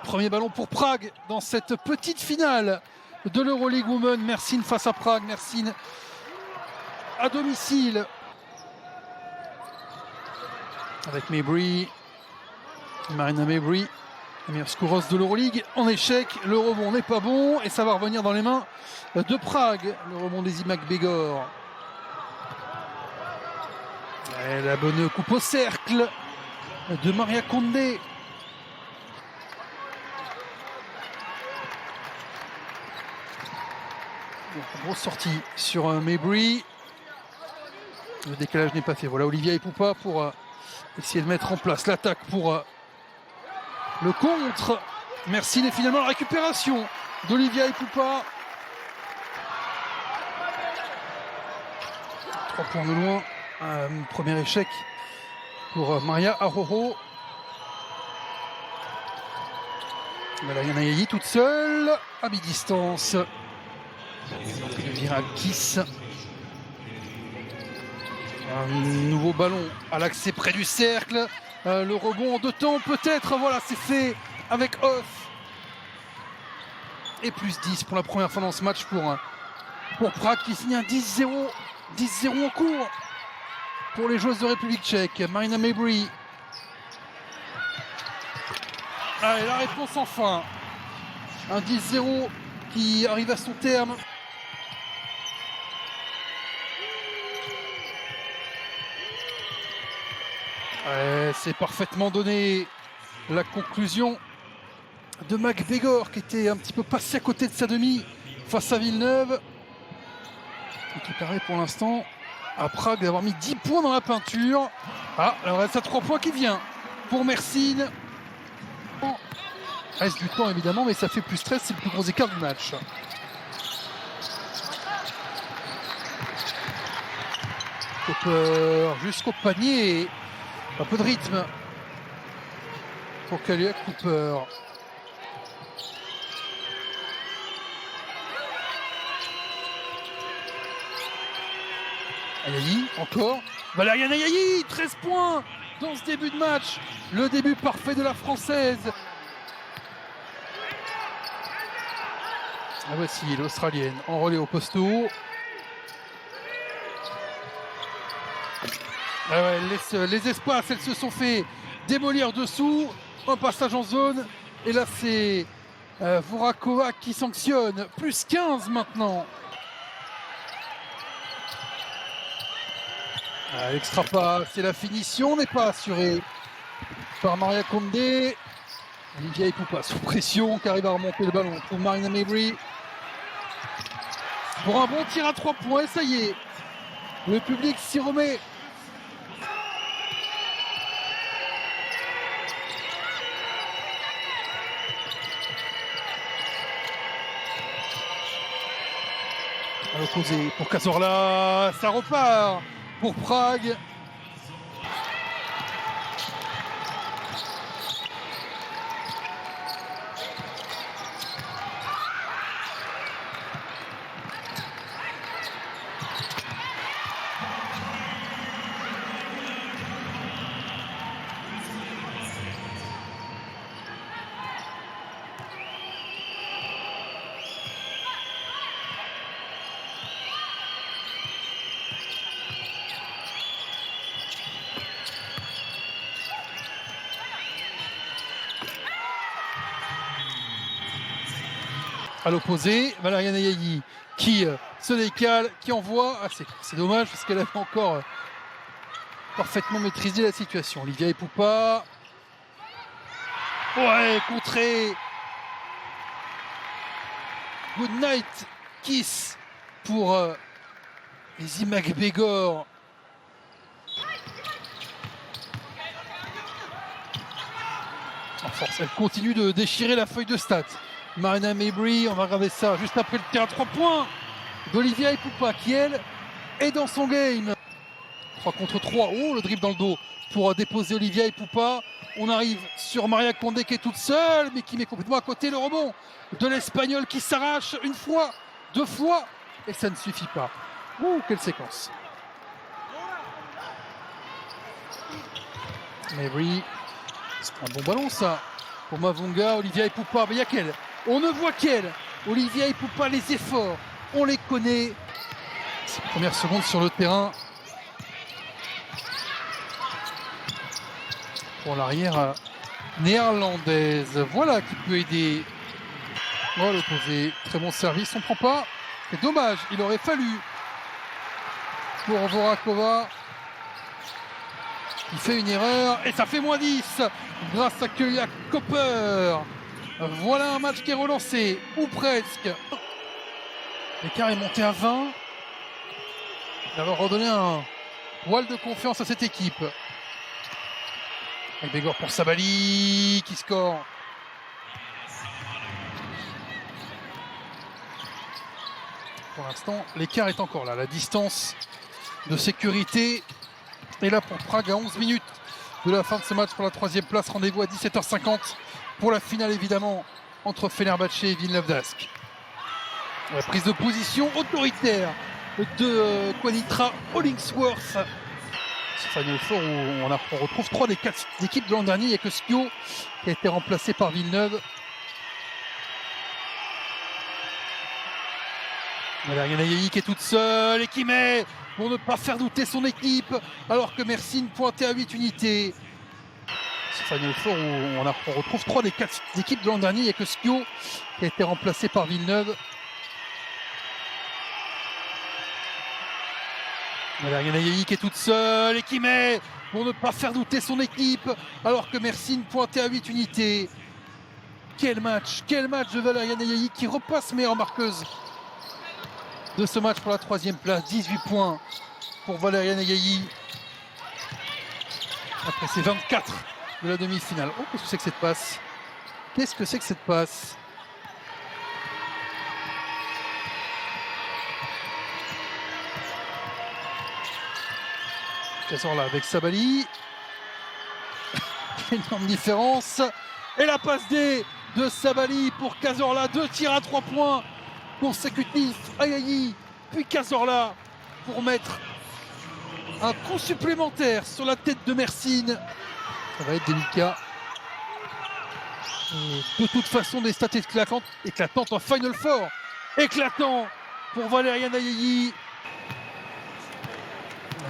Premier ballon pour Prague dans cette petite finale de l'Euroleague Women. Mersin face à Prague. Mersin à domicile. Avec Mabry. Marina Mabry, la meilleure scoreuse de l'Euroleague, en échec. Le rebond n'est pas bon et ça va revenir dans les mains de Prague. Le rebond des McGregor. Et la bonne coupe au cercle de Maria Condé. Grosse sortie sur Mabry. Le décalage n'est pas fait. Voilà Olivia Ipoupa pour essayer de mettre en place l'attaque pour le contre. Merci. Et finalement la récupération d'Olivia Ipoupa. 3 points de loin. Premier échec pour Maria Aroro. Voilà, Yana Yayi toute seule à mi-distance. Viral Kiss. Un nouveau ballon à l'accès près du cercle. Le rebond en 2 temps peut-être. Voilà, c'est fait avec off. Et plus 10 pour la première fois dans ce match pour Prague qui signe un 10-0. 10-0 en cours pour les joueuses de République tchèque. Marina Mabry. Allez, la réponse enfin. Un 10-0 qui arrive à son terme. C'est parfaitement donné. La conclusion de McGregor qui était un petit peu passé à côté de sa demi face à Villeneuve. Et qui paraît pour l'instant à Prague d'avoir mis 10 points dans la peinture. Ah, alors reste à 3 points qui vient pour Mersin. Reste du temps évidemment, mais ça fait plus 13, c'est le plus gros écart du match. Cooper jusqu'au panier. Un peu de rythme pour Kalia Cooper. Ayayi, encore. Valériane Ayayi, 13 points dans ce début de match. Le début parfait de la Française. Ah voici l'Australienne enrôlée au poste haut. Ah ouais, elle laisse les espaces, elles se sont fait démolir dessous. Un passage en zone. Et là, c'est Vorakova qui sanctionne. Plus 15 maintenant. Ah, l'extra passe et la finition n'est pas assurée par Maria Condé. Olivia Ipoupa sous pression qui arrive à remonter le ballon pour Marina Mabry. Pour un bon tir à 3 points, et ça y est. Le public s'y remet. À l'opposé pour Cazorla, ça repart pour Prague. À l'opposé, Valériane Ayayi qui se décale, qui envoie. Ah, c'est dommage parce qu'elle avait encore parfaitement maîtrisé la situation. Olivia Ipoupa. Ouais, contré. Good night kiss pour les McGregor. En force, elle continue de déchirer la feuille de stats. Marina Mabry, on va regarder ça juste après le tir à 3 points d'Olivia Ipoupa qui, elle, est dans son game. 3 contre 3. Oh, le dribble dans le dos pour déposer Olivia Ipoupa. On arrive sur Maria Condé qui est toute seule, mais qui met complètement à côté le rebond de l'Espagnol qui s'arrache une fois, 2 fois, et ça ne suffit pas. Ouh, quelle séquence. Mabry, c'est un bon ballon ça. pour Mavunga, Olivia et Poupa. Mais il y a qu'elle. On ne voit qu'elle. Olivia et Poupa, les efforts, on les connaît. Ses premières secondes sur le terrain. Pour l'arrière néerlandaise. Voilà qui peut aider. Oh, l'opposé. Très bon service, on ne prend pas. C'est dommage, il aurait fallu. Pour Vorakova. Il fait une erreur et ça fait moins 10 grâce à Kylia Copper. Voilà un match qui est relancé, ou presque. L'écart est monté à 20. Il va redonner un voile de confiance à cette équipe. Avec Bégor pour Sabali qui score. Pour l'instant, l'écart est encore là. La distance de sécurité est là pour Prague à 11 minutes de la fin de ce match pour la 3e place. Rendez-vous à 17h50 pour la finale évidemment entre Fenerbahçe et Villeneuve d'Ascq. La prise de position autoritaire de Quanitra Hollingsworth. Ce Final Four où on retrouve 3 des 4 équipes de l'an dernier. Il n'y a que Skio qui a été remplacé par Villeneuve. Valériane Ayayi qui est toute seule et qui met pour ne pas faire douter son équipe alors que Mersin pointait à 8 unités. Ce Final Four où on retrouve 3 des 4 équipes de l'an dernier. Il n'y a que Skio qui a été remplacé par Villeneuve. Valériane Ayayi qui est toute seule et qui met pour ne pas faire douter son équipe alors que Mersin pointait à 8 unités. Quel match de Valériane Ayayi qui repasse meilleure marqueuse de ce match pour la 3e place. 18 points pour Valériane Ayayi après ses 24 de la demi-finale. Oh, qu'est-ce que c'est que cette passe? Qu'est-ce que c'est que cette passe? Cazorla avec Sabali. Énorme différence. Et la passe D de Sabali pour Cazorla. 2 tirs à 3 points consécutifs. Ayayi puis Cazorla pour mettre un coup supplémentaire sur la tête de Mersin. Ça va être délicat. Et de toute façon, des stats éclatantes en Final Four. Éclatant pour Valériane Ayayi.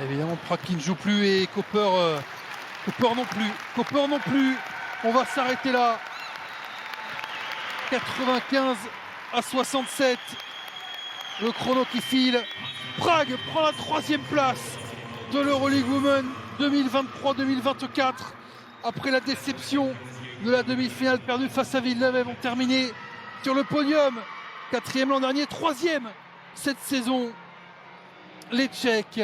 Évidemment, Prague qui ne joue plus et Copper non plus. Copper non plus. On va s'arrêter là. 95 à 67. Le chrono qui file. Prague prend la 3e place de l'Euroleague Women 2023-2024. Après la déception de la demi-finale perdue face à Villeneuve, elles vont terminer sur le podium. 4e l'an dernier, 3e cette saison. Les Tchèques